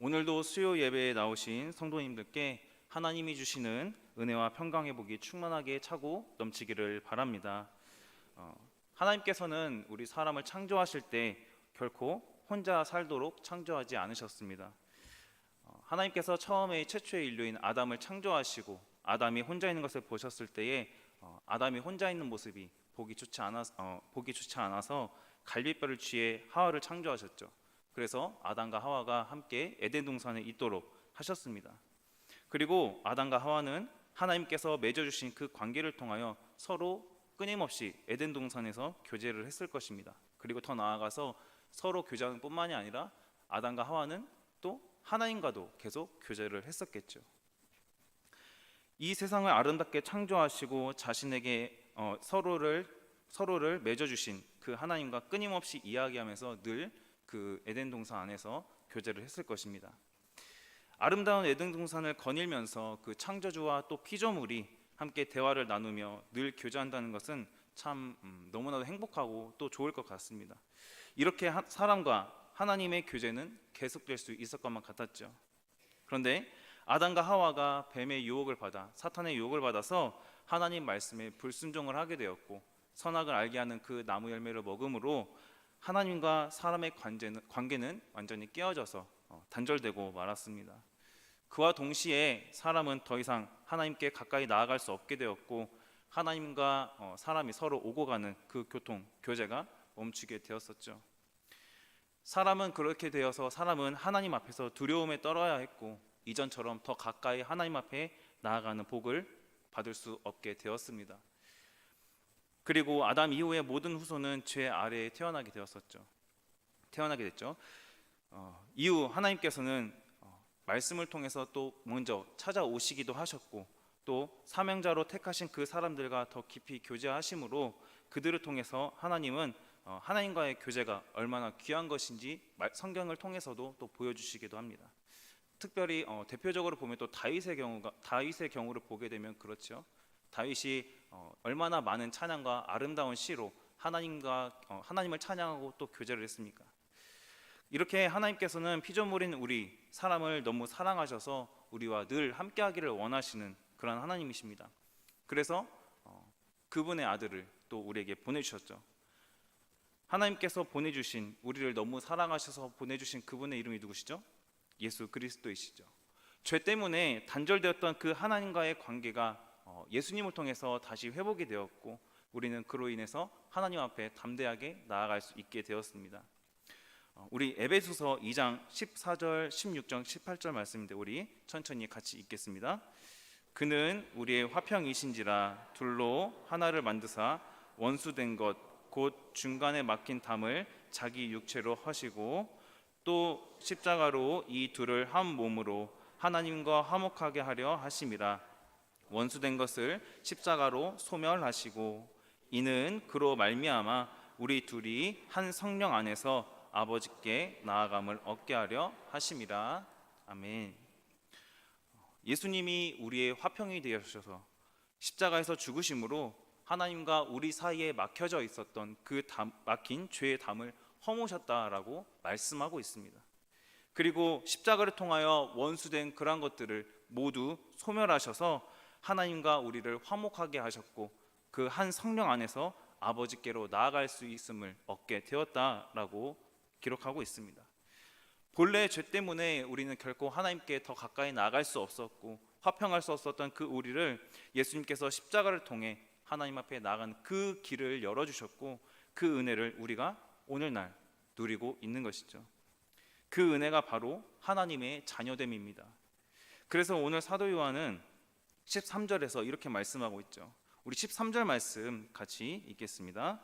오늘도 수요 예배에 나오신 성도님들께 하나님이 주시는 은혜와 평강의 복이 충만하게 차고 넘치기를 바랍니다. 하나님께서는 우리 사람을 창조하실 때 결코 혼자 살도록 창조하지 않으셨습니다. 하나님께서 처음에 최초의 인류인 아담을 창조하시고 아담이 혼자 있는 것을 보셨을 때에 아담이 혼자 있는 모습이 보기 좋지 않아서 갈빗뼈를 취해 하와를 창조하셨죠. 그래서 아담과 하와가 함께 에덴 동산에 있도록 하셨습니다. 그리고 아담과 하와는 하나님께서 맺어주신 그 관계를 통하여 서로 끊임없이 에덴 동산에서 교제를 했을 것입니다. 그리고 더 나아가서 서로 교제하는 뿐만이 아니라 아담과 하와는 또 하나님과도 계속 교제를 했었겠죠. 이 세상을 아름답게 창조하시고 자신에게 서로를 맺어주신 그 하나님과 끊임없이 이야기하면서 늘 그 에덴 동산 안에서 교제를 했을 것입니다. 아름다운 에덴 동산을 거닐면서 그 창조주와 또 피조물이 함께 대화를 나누며 늘 교제한다는 것은 참 너무나도 행복하고 또 좋을 것 같습니다. 이렇게 사람과 하나님의 교제는 계속될 수 있을 것만 같았죠. 그런데 아담과 하와가 뱀의 유혹을 받아 사탄의 유혹을 받아서 하나님 말씀에 불순종을 하게 되었고 선악을 알게 하는 그 나무 열매를 먹음으로 하나님과 사람의 관계는 완전히 깨어져서 단절되고 말았습니다. 그와 동시에 사람은 더 이상 하나님께 가까이 나아갈 수 없게 되었고 하나님과 사람이 서로 오고 가는 그 교제가 멈추게 되었었죠. 사람은 그렇게 되어서 사람은 하나님 앞에서 두려움에 떨어야 했고 이전처럼 더 가까이 하나님 앞에 나아가는 복을 받을 수 없게 되었습니다. 그리고 아담 이후의 모든 후손은 죄 아래에 태어나게 됐죠. 이후 하나님께서는 말씀을 통해서 또 먼저 찾아오시기도 하셨고 또 사명자로 택하신 그 사람들과 더 깊이 교제하심으로 그들을 통해서 하나님은 하나님과의 교제가 얼마나 귀한 것인지 성경을 통해서도 또 보여주시기도 합니다. 특별히 대표적으로 보면 또 다윗의 경우를 보게 되면 그렇죠. 다윗이 얼마나 많은 찬양과 아름다운 시로 하나님을 찬양하고 또 교제를 했습니까? 이렇게 하나님께서는 피조물인 우리 사람을 너무 사랑하셔서 우리와 늘 함께하기를 원하시는 그런 하나님이십니다. 그래서 그분의 아들을 또 우리에게 보내주셨죠. 하나님께서 보내주신 우리를 너무 사랑하셔서 보내주신 그분의 이름이 누구시죠? 예수 그리스도이시죠. 죄 때문에 단절되었던 그 하나님과의 관계가 예수님을 통해서 다시 회복이 되었고 우리는 그로 인해서 하나님 앞에 담대하게 나아갈 수 있게 되었습니다. 우리 에베소서 2장 14절, 16절, 18절 말씀인데 우리 천천히 같이 읽겠습니다. 그는 우리의 화평이신지라 둘로 하나를 만드사 원수된 것 곧 중간에 막힌 담을 자기 육체로 하시고 또 십자가로 이 둘을 한 몸으로 하나님과 화목하게 하려 하심이라. 원수된 것을 십자가로 소멸하시고 이는 그로 말미암아 우리 둘이 한 성령 안에서 아버지께 나아감을 얻게 하려 하심이라. 아멘. 예수님이 우리의 화평이 되어주셔서 십자가에서 죽으심으로 하나님과 우리 사이에 막혀져 있었던 그 막힌 죄의 담을 허무셨다라고 말씀하고 있습니다. 그리고 십자가를 통하여 원수된 그러한 것들을 모두 소멸하셔서 하나님과 우리를 화목하게 하셨고 그 한 성령 안에서 아버지께로 나아갈 수 있음을 얻게 되었다라고 기록하고 있습니다. 본래 죄 때문에 우리는 결코 하나님께 더 가까이 나아갈 수 없었고 화평할 수 없었던 그 우리를 예수님께서 십자가를 통해 하나님 앞에 나아가는 그 길을 열어주셨고 그 은혜를 우리가 오늘날 누리고 있는 것이죠. 그 은혜가 바로 하나님의 자녀됨입니다. 그래서 오늘 사도 요한은 13절에서 이렇게 말씀하고 있죠. 우리 13절 말씀 같이 읽겠습니다.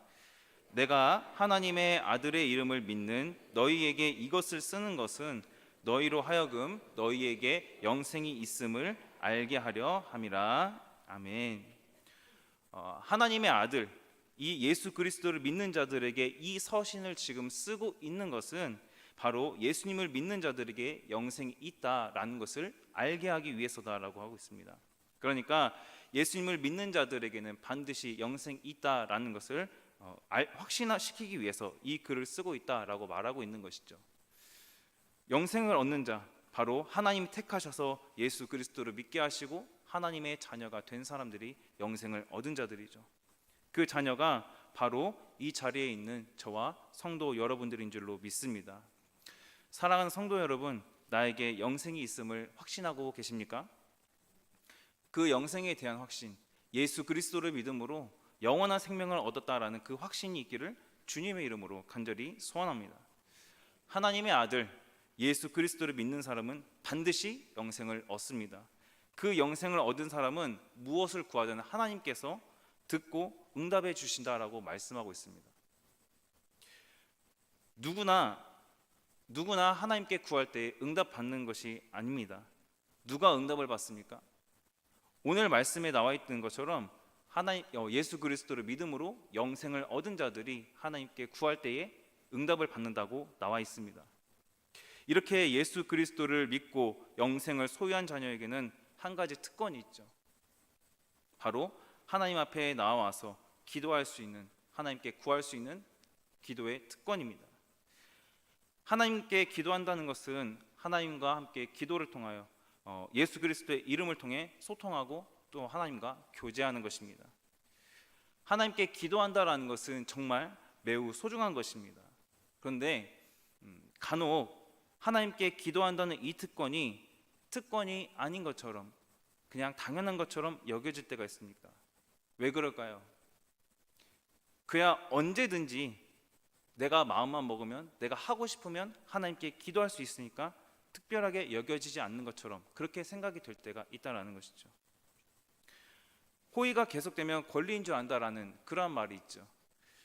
내가 하나님의 아들의 이름을 믿는 너희에게 이것을 쓰는 것은 너희로 하여금 너희에게 영생이 있음을 알게 하려 함이라. 아멘. 하나님의 아들 이 예수 그리스도를 믿는 자들에게 이 서신을 지금 쓰고 있는 것은 바로 예수님을 믿는 자들에게 영생이 있다라는 것을 알게 하기 위해서다라고 하고 있습니다. 그러니까 예수님을 믿는 자들에게는 반드시 영생이 있다라는 것을 확신시키기 위해서 이 글을 쓰고 있다라고 말하고 있는 것이죠. 영생을 얻는 자, 바로 하나님이 택하셔서 예수 그리스도를 믿게 하시고 하나님의 자녀가 된 사람들이 영생을 얻은 자들이죠. 그 자녀가 바로 이 자리에 있는 저와 성도 여러분들인 줄로 믿습니다. 사랑하는 성도 여러분, 나에게 영생이 있음을 확신하고 계십니까? 그 영생에 대한 확신, 예수 그리스도를 믿음으로 영원한 생명을 얻었다라는 그 확신이 있기를 주님의 이름으로 간절히 소원합니다. 하나님의 아들 예수 그리스도를 믿는 사람은 반드시 영생을 얻습니다. 그 영생을 얻은 사람은 무엇을 구하든 하나님께서 듣고 응답해 주신다라고 말씀하고 있습니다. 누구나 하나님께 구할 때 응답받는 것이 아닙니다. 누가 응답을 받습니까? 오늘 말씀에 나와 있는 것처럼 예수 그리스도를 믿음으로 영생을 얻은 자들이 하나님께 구할 때에 응답을 받는다고 나와 있습니다. 이렇게 예수 그리스도를 믿고 영생을 소유한 자녀에게는 한 가지 특권이 있죠. 바로 하나님 앞에 나와서 기도할 수 있는, 하나님께 구할 수 있는 기도의 특권입니다. 하나님께 기도한다는 것은 하나님과 함께 기도를 통하여 예수 그리스도의 이름을 통해 소통하고 또 하나님과 교제하는 것입니다. 하나님께 기도한다라는 것은 정말 매우 소중한 것입니다. 그런데 간혹 하나님께 기도한다는 이 특권이 아닌 것처럼, 그냥 당연한 것처럼 여겨질 때가 있습니까? 왜 그럴까요? 그야 언제든지 내가 마음만 먹으면, 내가 하고 싶으면 하나님께 기도할 수 있으니까 특별하게 여겨지지 않는 것처럼 그렇게 생각이 될 때가 있다라는 것이죠. 호의가 계속되면 권리인 줄 안다라는 그러한 말이 있죠.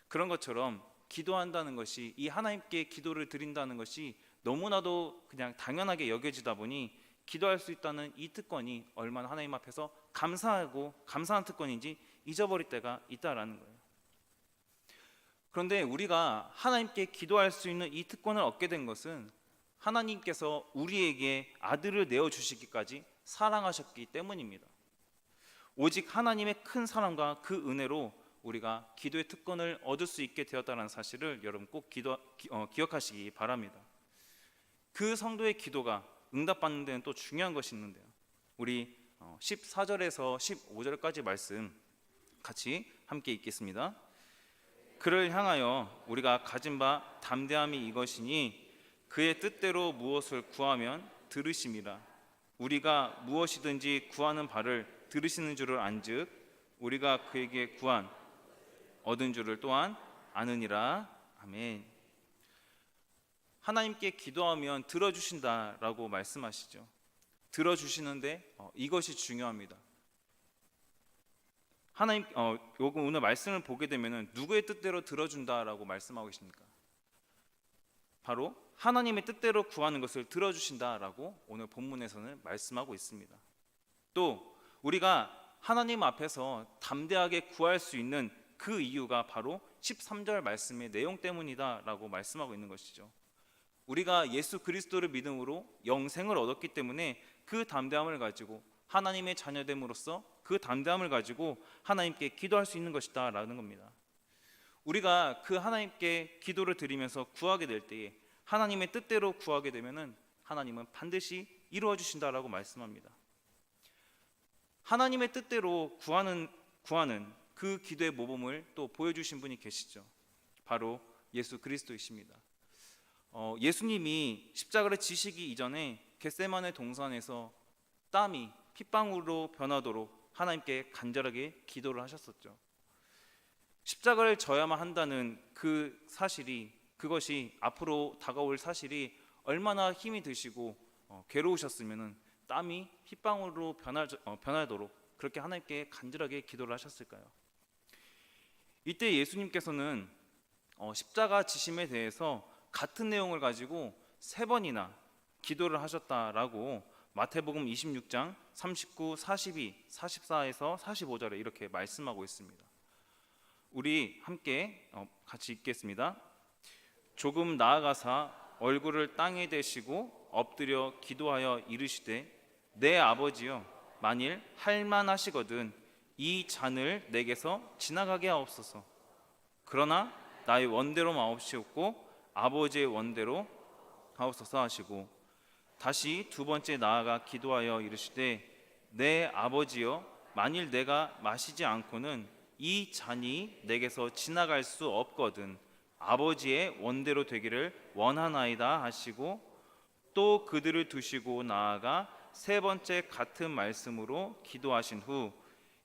그런 것처럼 기도한다는 것이, 이 하나님께 기도를 드린다는 것이 너무나도 그냥 당연하게 여겨지다 보니 기도할 수 있다는 이 특권이 얼마나 하나님 앞에서 감사한 특권인지 잊어버릴 때가 있다라는 거예요. 그런데 우리가 하나님께 기도할 수 있는 이 특권을 얻게 된 것은 하나님께서 우리에게 아들을 내어주시기까지 사랑하셨기 때문입니다. 오직 하나님의 큰 사랑과 그 은혜로 우리가 기도의 특권을 얻을 수 있게 되었다는 사실을 여러분 꼭 기억하시기 바랍니다. 그 성도의 기도가 응답받는 데는 또 중요한 것이 있는데요. 우리 14절에서 15절까지 말씀 같이 함께 읽겠습니다. 그를 향하여 우리가 가진 바 담대함이 이것이니 그의 뜻대로 무엇을 구하면 들으심이라. 우리가 무엇이든지 구하는 바를 들으시는 줄을 안즉 우리가 그에게 구한 얻은 줄을 또한 아느니라. 아멘. 하나님께 기도하면 들어주신다라고 말씀하시죠. 들어주시는데 이것이 중요합니다. 하나님, 오늘 말씀을 보게 되면은 누구의 뜻대로 들어준다라고 말씀하고 계십니까? 바로 하나님의 뜻대로 구하는 것을 들어주신다라고 오늘 본문에서는 말씀하고 있습니다. 또 우리가 하나님 앞에서 담대하게 구할 수 있는 그 이유가 바로 13절 말씀의 내용 때문이다라고 말씀하고 있는 것이죠. 우리가 예수 그리스도를 믿음으로 영생을 얻었기 때문에 그 담대함을 가지고 하나님의 자녀됨으로써 그 담대함을 가지고 하나님께 기도할 수 있는 것이다 라는 겁니다. 우리가 그 하나님께 기도를 드리면서 구하게 될 때에 하나님의 뜻대로 구하게 되면은 하나님은 반드시 이루어 주신다라고 말씀합니다. 하나님의 뜻대로 구하는 그 기도의 모범을 또 보여주신 분이 계시죠. 바로 예수 그리스도이십니다. 예수님이 십자가를 지시기 이전에 겟세마네 동산에서 땀이 핏방울로 변하도록 하나님께 간절하게 기도를 하셨었죠. 십자가를 져야만 한다는 그 사실이, 그것이 앞으로 다가올 사실이 얼마나 힘이 드시고 괴로우셨으면 땀이 핏방울로 변하도록 그렇게 하나님께 간절하게 기도를 하셨을까요? 이때 예수님께서는 십자가 지심에 대해서 같은 내용을 가지고 3번이나 기도를 하셨다라고 마태복음 26장 39, 42, 44에서 45절에 이렇게 말씀하고 있습니다. 우리 함께 같이 읽겠습니다. 조금 나아가사 얼굴을 땅에 대시고 엎드려 기도하여 이르시되 내 아버지여 만일 할만하시거든 이 잔을 내게서 지나가게 하옵소서. 그러나 나의 원대로 마옵시옵고 아버지의 원대로 하옵소서 하시고 다시 두 번째 나아가 기도하여 이르시되 내 아버지여 만일 내가 마시지 않고는 이 잔이 내게서 지나갈 수 없거든 아버지의 원대로 되기를 원하나이다 하시고 또 그들을 두시고 나아가 세 번째 같은 말씀으로 기도하신 후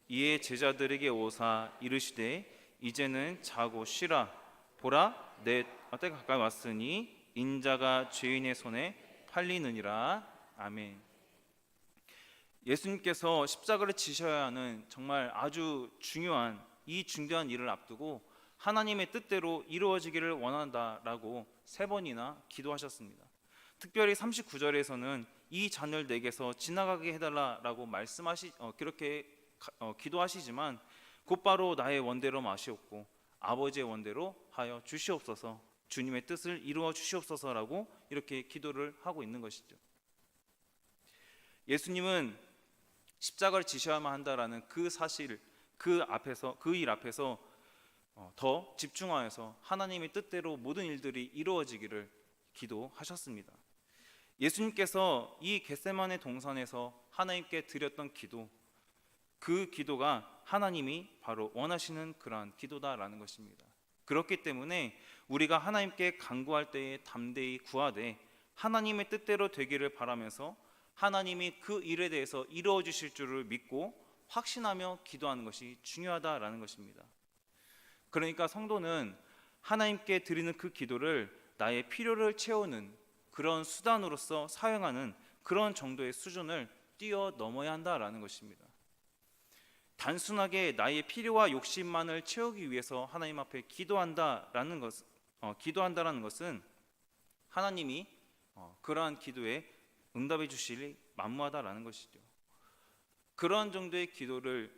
이에 제자들에게 오사 이르시되 이제는 자고 쉬라 보라 내 때가 가까이 왔으니 인자가 죄인의 손에 팔리느니라. 아멘. 예수님께서 십자가를 지셔야 하는 정말 아주 중요한 이 중대한 일을 앞두고 하나님의 뜻대로 이루어지기를 원한다라고 세 번이나 기도하셨습니다. 특별히 39절에서는 이 잔을 내게서 지나가게 해달라라고 그렇게 기도하시지만 곧바로 나의 원대로 마시옵고 아버지의 원대로 하여 주시옵소서 주님의 뜻을 이루어 주시옵소서라고 이렇게 기도를 하고 있는 것이죠. 예수님은 십자가를 지셔야만 한다라는 그 사실, 그 일 앞에서 더 집중하여서 하나님의 뜻대로 모든 일들이 이루어지기를 기도하셨습니다. 예수님께서 이 겟세마네 동산에서 하나님께 드렸던 기도, 그 기도가 하나님이 바로 원하시는 그러한 기도다라는 것입니다. 그렇기 때문에 우리가 하나님께 간구할 때에 담대히 구하되 하나님의 뜻대로 되기를 바라면서 하나님이 그 일에 대해서 이루어 주실 줄을 믿고 확신하며 기도하는 것이 중요하다라는 것입니다. 그러니까 성도는 하나님께 드리는 그 기도를 나의 필요를 채우는 그런 수단으로서 사용하는 그런 정도의 수준을 뛰어넘어야 한다라는 것입니다. 단순하게 나의 필요와 욕심만을 채우기 위해서 하나님 앞에 기도한다라는 것은 하나님이 그러한 기도에 응답해 주시리 만무하다라는 것이죠. 그러한 정도의 기도를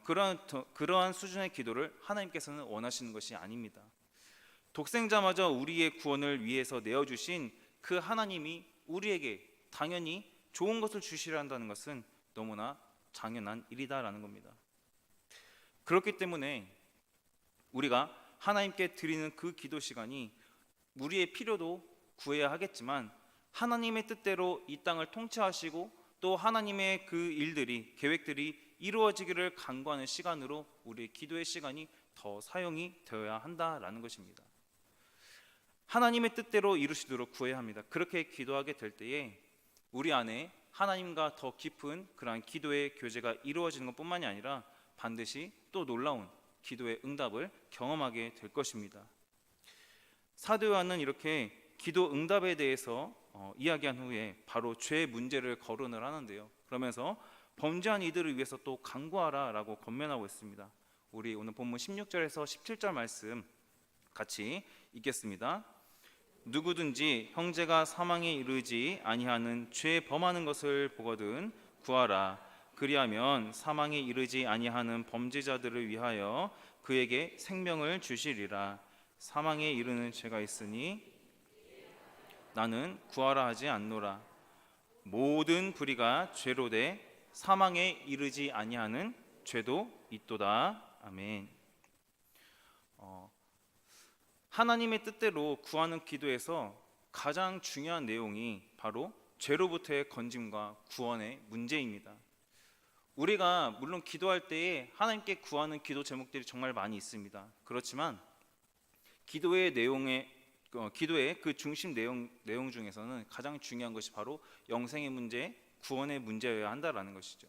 그러한 수준의 기도를 하나님께서는 원하시는 것이 아닙니다. 독생자마저 우리의 구원을 위해서 내어주신 그 하나님이 우리에게 당연히 좋은 것을 주시려 한다는 것은 너무나 당연한 일이다라는 겁니다. 그렇기 때문에 우리가 하나님께 드리는 그 기도 시간이 우리의 필요도 구해야 하겠지만 하나님의 뜻대로 이 땅을 통치하시고 또 하나님의 그 일들이 계획들이 이루어지기를 간구하는 시간으로 우리의 기도의 시간이 더 사용이 되어야 한다라는 것입니다. 하나님의 뜻대로 이루시도록 구해야 합니다. 그렇게 기도하게 될 때에 우리 안에 하나님과 더 깊은 그러한 기도의 교제가 이루어지는 것뿐만이 아니라 반드시 또 놀라운 기도의 응답을 경험하게 될 것입니다. 사도 요한은 이렇게 기도 응답에 대해서 이야기한 후에 바로 죄의 문제를 거론을 하는데요. 그러면서 범죄한 이들을 위해서 또 간구하라라고 권면하고 있습니다. 우리 오늘 본문 16절에서 17절 말씀 같이 읽겠습니다. 누구든지 형제가 사망에 이르지 아니하는 죄 범하는 것을 보거든 구하라. 그리하면 사망에 이르지 아니하는 범죄자들을 위하여 그에게 생명을 주시리라. 사망에 이르는 죄가 있으니 나는 구하라 하지 않노라. 모든 불의가 죄로 돼 사망에 이르지 아니하는 죄도 있도다. 아멘. 하나님의 뜻대로 구하는 기도에서 가장 중요한 내용이 바로 죄로부터의 건짐과 구원의 문제입니다. 우리가 물론 기도할 때에 하나님께 구하는 기도 제목들이 정말 많이 있습니다. 그렇지만 기도의 그 중심 내용 중에서는 가장 중요한 것이 바로 영생의 문제, 구원의 문제여야 한다라는 것이죠.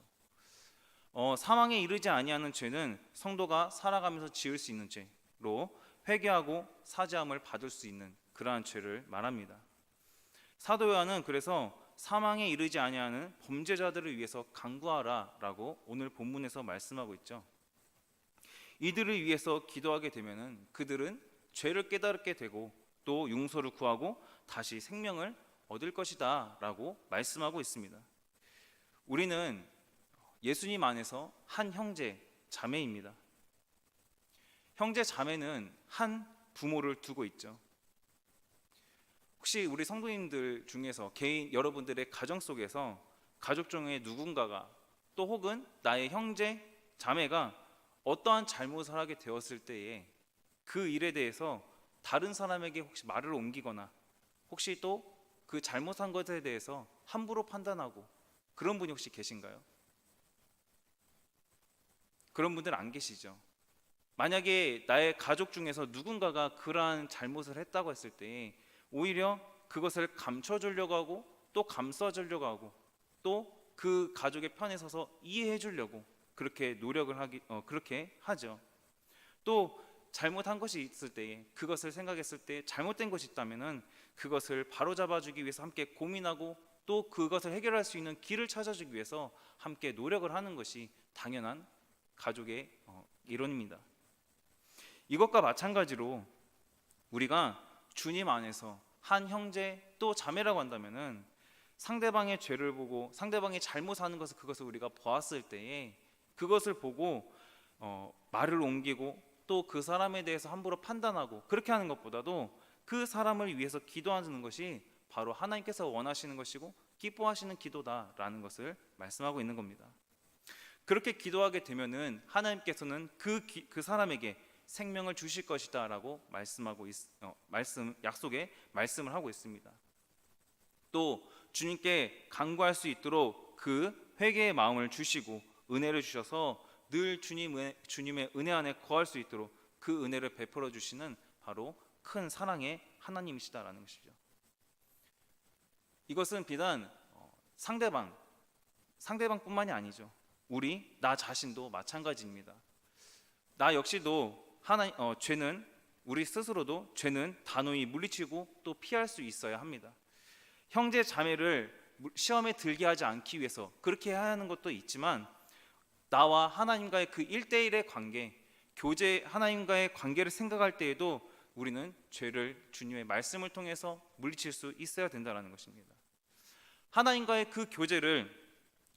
사망에 이르지 아니하는 죄는 성도가 살아가면서 지을 수 있는 죄로 회개하고 사죄함을 받을 수 있는 그러한 죄를 말합니다. 사도 요한은 그래서 사망에 이르지 아니하는 범죄자들을 위해서 간구하라라고 오늘 본문에서 말씀하고 있죠. 이들을 위해서 기도하게 되면은 그들은 죄를 깨닫게 되고 또 용서를 구하고 다시 생명을 얻을 것이다라고 말씀하고 있습니다. 우리는 예수님 안에서 한 형제 자매입니다. 형제 자매는 한 부모를 두고 있죠. 혹시 우리 성도님들 중에서 여러분들의 가정 속에서 가족 중에 누군가가 또 혹은 나의 형제 자매가 어떠한 잘못을 하게 되었을 때에 그 일에 대해서 다른 사람에게 혹시 말을 옮기거나 혹시 또 그 잘못한 것에 대해서 함부로 판단하고 그런 분이 혹시 계신가요? 그런 분들 안 계시죠? 만약에 나의 가족 중에서 누군가가 그러한 잘못을 했다고 했을 때 오히려 그것을 감춰주려고 하고 또 감싸주려고 하고 또 그 가족의 편에 서서 이해해 주려고 그렇게 그렇게 하죠. 또 잘못한 것이 있을 때 그것을 생각했을 때 잘못된 것이 있다면은 그것을 바로잡아주기 위해서 함께 고민하고 또 그것을 해결할 수 있는 길을 찾아주기 위해서 함께 노력을 하는 것이 당연한 가족의 이론입니다. 이것과 마찬가지로 우리가 주님 안에서 한 형제 또 자매라고 한다면은 상대방의 죄를 보고 상대방이 잘못하는 것을 그것을 우리가 보았을 때에 그것을 보고 말을 옮기고 또 그 사람에 대해서 함부로 판단하고 그렇게 하는 것보다도 그 사람을 위해서 기도하는 것이 바로 하나님께서 원하시는 것이고 기뻐하시는 기도다라는 것을 말씀하고 있는 겁니다. 그렇게 기도하게 되면은 하나님께서는 그 사람에게 생명을 주실 것이다라고 약속에 말씀을 하고 있습니다. 또 주님께 간구할 수 있도록 그 회개의 마음을 주시고 은혜를 주셔서 늘 주님의 은혜 안에 거할 수 있도록 그 은혜를 베풀어 주시는 바로 큰 사랑의 하나님이시다라는 것이죠. 이것은 비단 상대방뿐만이 아니죠. 나 자신도 마찬가지입니다. 나 역시도 죄는 우리 스스로도 죄는 단호히 물리치고 또 피할 수 있어야 합니다. 형제 자매를 시험에 들게 하지 않기 위해서 그렇게 해야 하는 것도 있지만 나와 하나님과의 그 1대1의 관계, 하나님과의 관계를 생각할 때에도 우리는 죄를 주님의 말씀을 통해서 물리칠 수 있어야 된다는 것입니다. 하나님과의 그 교제를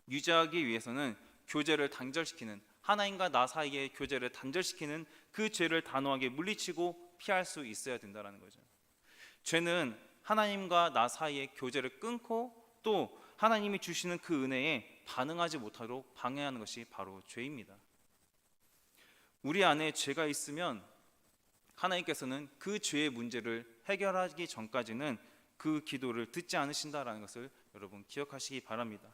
유지하기 위해서는 교제를 단절시키는 하나님과 나 사이의 교제를 단절시키는 그 죄를 단호하게 물리치고 피할 수 있어야 된다는 거죠. 죄는 하나님과 나 사이의 교제를 끊고 또 하나님이 주시는 그 은혜에 반응하지 못하도록 방해하는 것이 바로 죄입니다. 우리 안에 죄가 있으면 하나님께서는 그 죄의 문제를 해결하기 전까지는 그 기도를 듣지 않으신다라는 것을 여러분 기억하시기 바랍니다.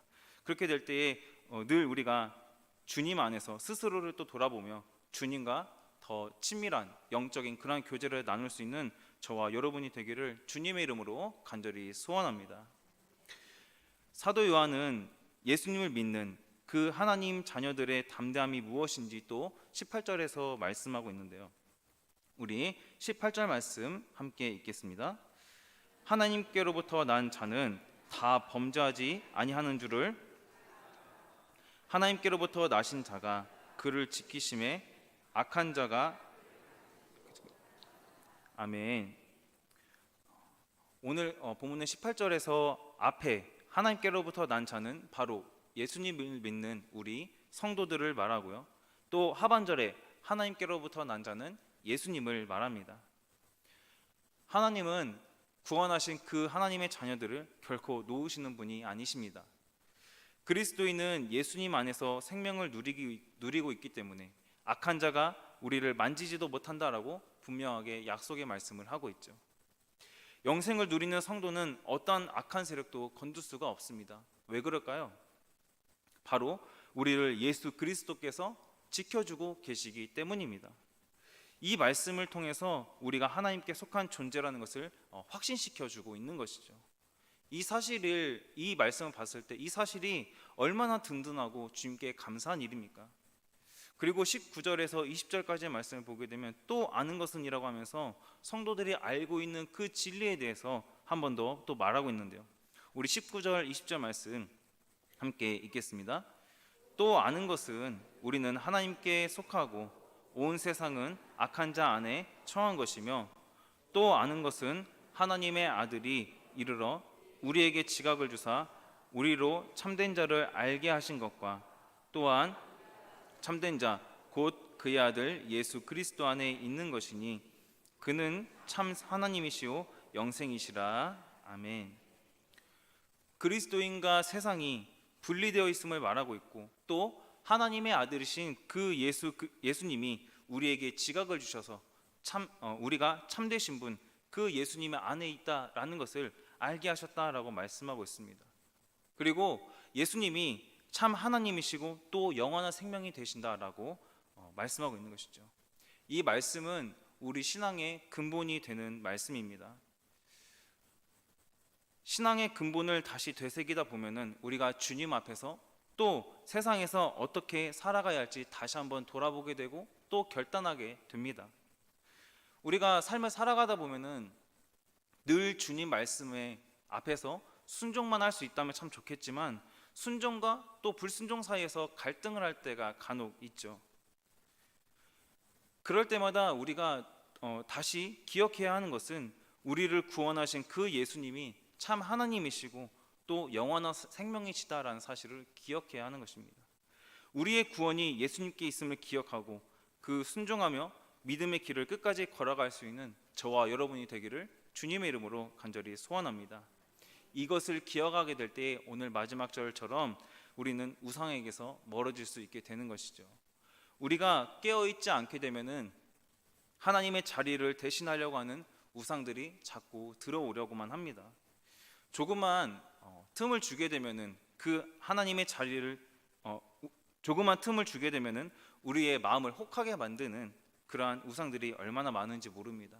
그렇게 될 때에 늘 우리가 주님 안에서 스스로를 또 돌아보며 주님과 더 친밀한 영적인 그러한 교제를 나눌 수 있는 저와 여러분이 되기를 주님의 이름으로 간절히 소원합니다. 사도 요한은 예수님을 믿는 그 하나님 자녀들의 담대함이 무엇인지 또 18절에서 말씀하고 있는데요. 우리 18절 말씀 함께 읽겠습니다. 하나님께로부터 난 자는 다 범죄하지 아니하는 줄을 하나님께로부터 나신 자가 그를 지키심에 악한 자가 아멘. 오늘 본문의 18절에서 앞에 하나님께로부터 난 자는 바로 예수님을 믿는 우리 성도들을 말하고요. 또 하반절에 하나님께로부터 난 자는 예수님을 말합니다. 하나님은 구원하신 그 하나님의 자녀들을 결코 놓으시는 분이 아니십니다. 그리스도인은 예수님 안에서 생명을 누리고 있기 때문에 악한 자가 우리를 만지지도 못한다라고 분명하게 약속의 말씀을 하고 있죠. 영생을 누리는 성도는 어떠한 악한 세력도 건들 수가 없습니다. 왜 그럴까요? 바로 우리를 예수 그리스도께서 지켜주고 계시기 때문입니다. 이 말씀을 통해서 우리가 하나님께 속한 존재라는 것을 확신시켜주고 있는 것이죠. 이 말씀을 봤을 때 이 사실이 얼마나 든든하고 주님께 감사한 일입니까? 그리고 19절에서 20절까지의 말씀을 보게 되면 또 아는 것은 이라고 하면서 성도들이 알고 있는 그 진리에 대해서 한 번 더 또 말하고 있는데요. 우리 19절 20절 말씀 함께 읽겠습니다. 또 아는 것은 우리는 하나님께 속하고 온 세상은 악한 자 안에 처한 것이며 또 아는 것은 하나님의 아들이 이르러 우리에게 지각을 주사 우리로 참된 자를 알게 하신 것과 또한 참된 자 곧 그의 아들 예수 그리스도 안에 있는 것이니 그는 참 하나님이시오 영생이시라. 아멘. 그리스도인과 세상이 분리되어 있음을 말하고 있고 또 하나님의 아들이신 그 예수님이 우리에게 지각을 주셔서 우리가 참되신 분 그 예수님의 안에 있다라는 것을 알게 하셨다라고 말씀하고 있습니다. 그리고 예수님이 참 하나님이시고 또 영원한 생명이 되신다라고 말씀하고 있는 것이죠. 이 말씀은 우리 신앙의 근본이 되는 말씀입니다. 신앙의 근본을 다시 되새기다 보면은 우리가 주님 앞에서 또 세상에서 어떻게 살아가야 할지 다시 한번 돌아보게 되고 또 결단하게 됩니다. 우리가 삶을 살아가다 보면은 늘 주님 말씀에 앞에서 순종만 할 수 있다면 참 좋겠지만 순종과 또 불순종 사이에서 갈등을 할 때가 간혹 있죠. 그럴 때마다 우리가 다시 기억해야 하는 것은 우리를 구원하신 그 예수님이 참 하나님이시고 또 영원한 생명이시다라는 사실을 기억해야 하는 것입니다. 우리의 구원이 예수님께 있음을 기억하고 그 순종하며 믿음의 길을 끝까지 걸어갈 수 있는 저와 여러분이 되기를 주님의 이름으로 간절히 소원합니다. 이것을 기억하게 될 때 오늘 마지막 절처럼 우리는 우상에게서 멀어질 수 있게 되는 것이죠. 우리가 깨어있지 않게 되면은 하나님의 자리를 대신하려고 하는 우상들이 자꾸 들어오려고만 합니다. 조그만 틈을 주게 되면은 그 하나님의 자리를 조그만 틈을 주게 되면은 우리의 마음을 혹하게 만드는 그러한 우상들이 얼마나 많은지 모릅니다.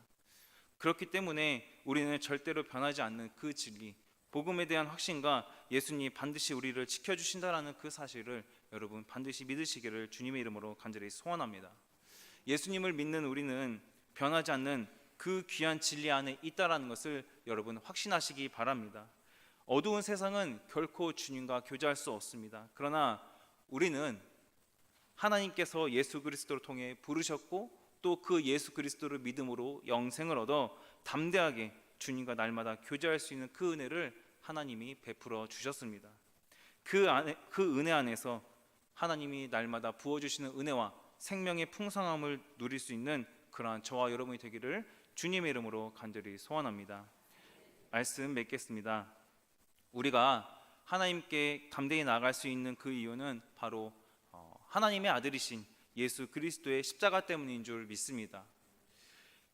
그렇기 때문에 우리는 절대로 변하지 않는 그 진리, 복음에 대한 확신과 예수님이 반드시 우리를 지켜주신다라는 그 사실을 여러분 반드시 믿으시기를 주님의 이름으로 간절히 소원합니다. 예수님을 믿는 우리는 변하지 않는 그 귀한 진리 안에 있다라는 것을 여러분 확신하시기 바랍니다. 어두운 세상은 결코 주님과 교제할 수 없습니다. 그러나 우리는 하나님께서 예수 그리스도를 통해 부르셨고 또 그 예수 그리스도를 믿음으로 영생을 얻어 담대하게 주님과 날마다 교제할 수 있는 그 은혜를 하나님이 베풀어 주셨습니다. 그 은혜 안에서 하나님이 날마다 부어주시는 은혜와 생명의 풍성함을 누릴 수 있는 그러한 저와 여러분이 되기를 주님의 이름으로 간절히 소원합니다. 말씀 맺겠습니다. 우리가 하나님께 담대히 나아갈 수 있는 그 이유는 바로 하나님의 아들이신 예수 그리스도의 십자가 때문인 줄 믿습니다.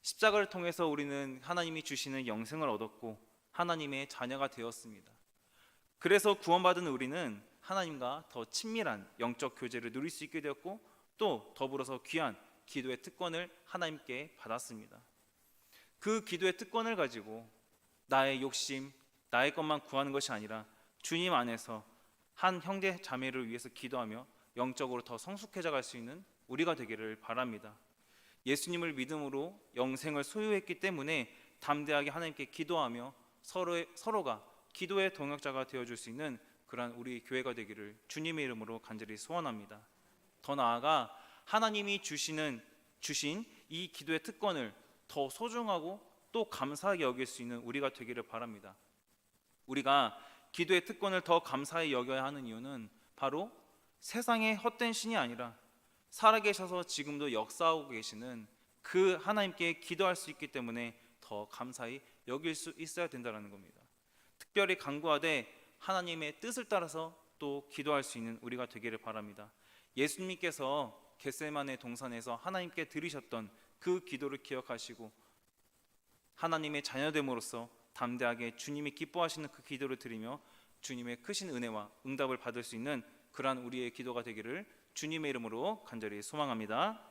십자가를 통해서 우리는 하나님이 주시는 영생을 얻었고 하나님의 자녀가 되었습니다. 그래서 구원받은 우리는 하나님과 더 친밀한 영적 교제를 누릴 수 있게 되었고 또 더불어서 귀한 기도의 특권을 하나님께 받았습니다. 그 기도의 특권을 가지고 나의 욕심, 나의 것만 구하는 것이 아니라 주님 안에서 한 형제 자매를 위해서 기도하며 영적으로 더 성숙해져 갈 수 있는 우리가 되기를 바랍니다. 예수님을 믿음으로 영생을 소유했기 때문에 담대하게 하나님께 기도하며 서로가 기도의 동역자가 되어줄 수 있는 그러한 우리 교회가 되기를 주님의 이름으로 간절히 소원합니다. 더 나아가 하나님이 주신 이 기도의 특권을 더 소중하고 또 감사하게 여길 수 있는 우리가 되기를 바랍니다. 우리가 기도의 특권을 더 감사히 여겨야 하는 이유는 바로 세상의 헛된 신이 아니라 살아계셔서 지금도 역사하고 계시는 그 하나님께 기도할 수 있기 때문에 더 감사히 여길 수 있어야 된다는 겁니다. 특별히 간구하되 하나님의 뜻을 따라서 또 기도할 수 있는 우리가 되기를 바랍니다. 예수님께서 겟세마네 동산에서 하나님께 드리셨던 그 기도를 기억하시고 하나님의 자녀됨으로써 담대하게 주님이 기뻐하시는 그 기도를 드리며 주님의 크신 은혜와 응답을 받을 수 있는 그러한 우리의 기도가 되기를 주님의 이름으로 간절히 소망합니다.